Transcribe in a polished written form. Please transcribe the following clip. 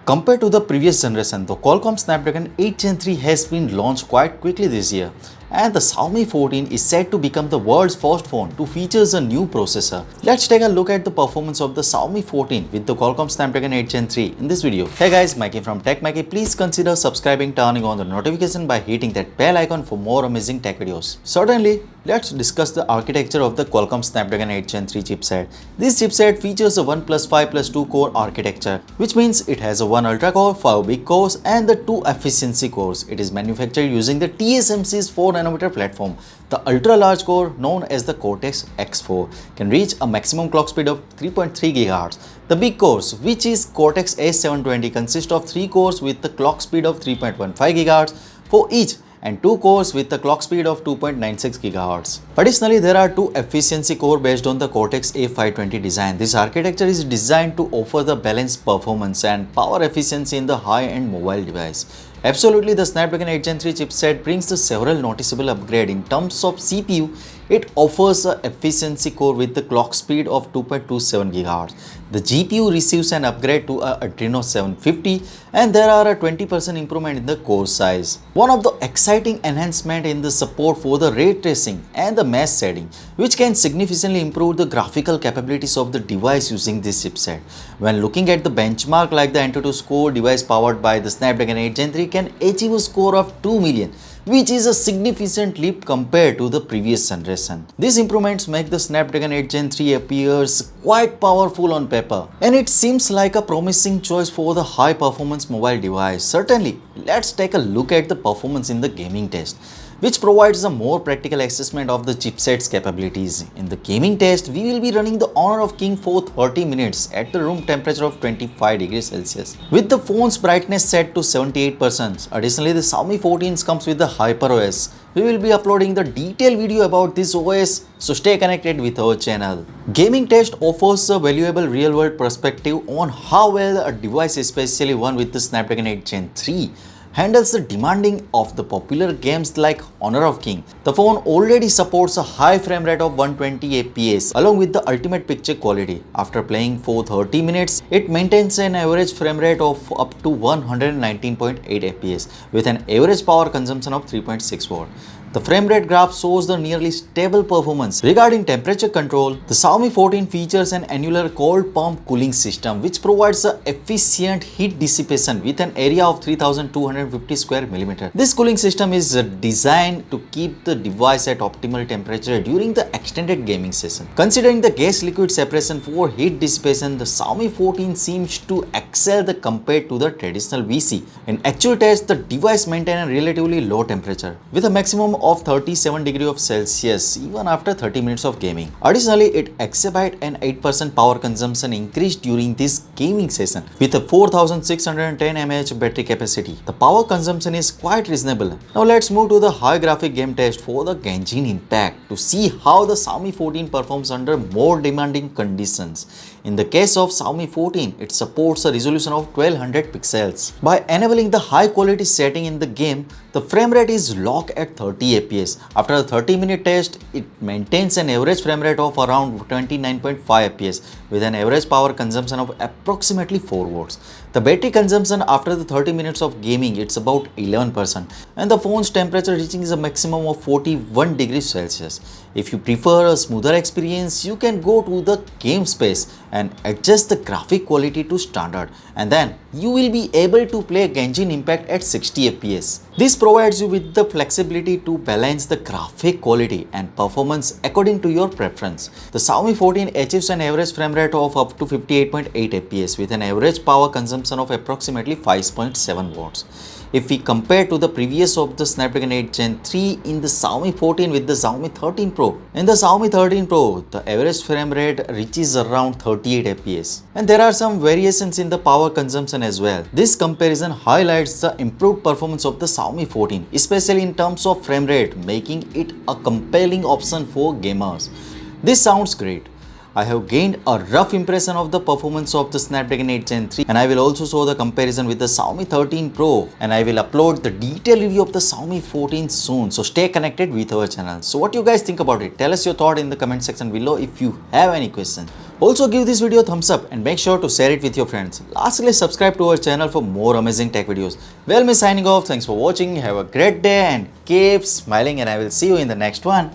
Compared to the previous generation, the Qualcomm Snapdragon 8 Gen 3 has been launched quite quickly this year, and the Xiaomi 14 is set to become the world's first phone to feature a new processor. Let's take a look at the performance of the Xiaomi 14 with the Qualcomm Snapdragon 8 Gen 3 in this video. Hey guys, Maiky from techmaiky. Please consider subscribing, turning on the notification by hitting that bell icon for more amazing tech videos. Certainly, let's discuss the architecture of the Qualcomm Snapdragon 8 Gen 3 chipset. This chipset features a 1 plus 5 plus 2 core architecture, which means it has a 1 ultra core, 5 big cores and the 2 efficiency cores. It is manufactured using the TSMC's 4nm platform. The ultra large core, known as the Cortex X4, can reach a maximum clock speed of 3.3 GHz. The big cores, which is Cortex A720, consist of 3 cores with the clock speed of 3.15 GHz for each, and 2 cores with a clock speed of 2.96 GHz. Additionally, there are 2 efficiency cores based on the Cortex A520 design. This architecture is designed to offer the balanced performance and power efficiency in the high-end mobile device. Absolutely, the Snapdragon 8 Gen 3 chipset brings the several noticeable upgrades. In terms of CPU, it offers an efficiency core with the clock speed of 2.27 GHz. The GPU receives an upgrade to a Adreno 750, and there are a 20% improvement in the core size. One of the exciting enhancements in the support for the ray tracing and the mesh shading, which can significantly improve the graphical capabilities of the device using this chipset. When looking at the benchmark like the Antutu score, device powered by the Snapdragon 8 Gen 3 can achieve a score of 2 million, which is a significant leap compared to the previous generation. These improvements make the Snapdragon 8 Gen 3 appears quite powerful on paper, and it seems like a promising choice for the high-performance mobile device. Certainly, let's take a look at the performance in the gaming test, which provides a more practical assessment of the chipset's capabilities. In the gaming test, we will be running the Honor of King for 30 minutes at the room temperature of 25 degrees Celsius, with the phone's brightness set to 78%. Additionally, the Xiaomi 14 comes with the HyperOS. We will be uploading the detailed video about this OS, so stay connected with our channel. Gaming test offers a valuable real-world perspective on how well a device, especially one with the Snapdragon 8 Gen 3, handles the demanding of the popular games like Honor of King. The phone already supports a high frame rate of 120 fps along with the ultimate picture quality. After playing for 30 minutes, it maintains an average frame rate of up to 119.8 fps with an average power consumption of 3.6 watt. The frame rate graph shows the nearly stable performance. Regarding temperature control, the Xiaomi 14 features an annular cold pump cooling system which provides a efficient heat dissipation with an area of 3250 square millimeter. This cooling system is designed to keep the device at optimal temperature during the extended gaming session. Considering the gas liquid separation for heat dissipation, the Xiaomi 14 seems to excel compared to the traditional VC. In actual test, the device maintains a relatively low temperature with a maximum of 37 degrees Celsius even after 30 minutes of gaming. Additionally, it exhibits an 8% power consumption increase during this gaming session with a 4610 mAh battery capacity. The power consumption is quite reasonable. Now let's move to the high graphic game test for the Genshin Impact to see how the Xiaomi 14 performs under more demanding conditions. In the case of Xiaomi 14, it supports a resolution of 1200 pixels. By enabling the high quality setting in the game, the frame rate is locked at 30 fps. After a 30-minute test, it maintains an average frame rate of around 29.5 fps with an average power consumption of approximately 4 watts. The battery consumption after the 30 minutes of gaming, it's about 11%, and the phone's temperature reaching is a maximum of 41 degrees Celsius. If you prefer a smoother experience, you can go to the game space and adjust the graphic quality to standard, and then you will be able to play Genshin Impact at 60 fps. This provides you with the flexibility to balance the graphic quality and performance according to your preference. The Xiaomi 14 achieves an average frame rate of up to 58.8 fps with an average power consumption of approximately 5.7 watts. If we compare to the previous of the Snapdragon 8 Gen 3 in the Xiaomi 14 with the Xiaomi 13 Pro. In the Xiaomi 13 Pro, the average frame rate reaches around 38 fps. And there are some variations in the power consumption as well. This comparison highlights the improved performance of the Xiaomi 14, especially in terms of frame rate, making it a compelling option for gamers. This sounds great. I have gained a rough impression of the performance of the Snapdragon 8 Gen 3, and I will also show the comparison with the Xiaomi 13 Pro, and I will upload the detailed review of the Xiaomi 14 soon, so stay connected with our channel. So what you guys think about it? Tell us your thought in the comment section below. If you have any questions, Also give this video a thumbs up and make sure to share it with your friends. Lastly, subscribe to our channel for more amazing tech videos. Well, me signing off. Thanks for watching. Have a great day and keep smiling, and I will see you in the next one.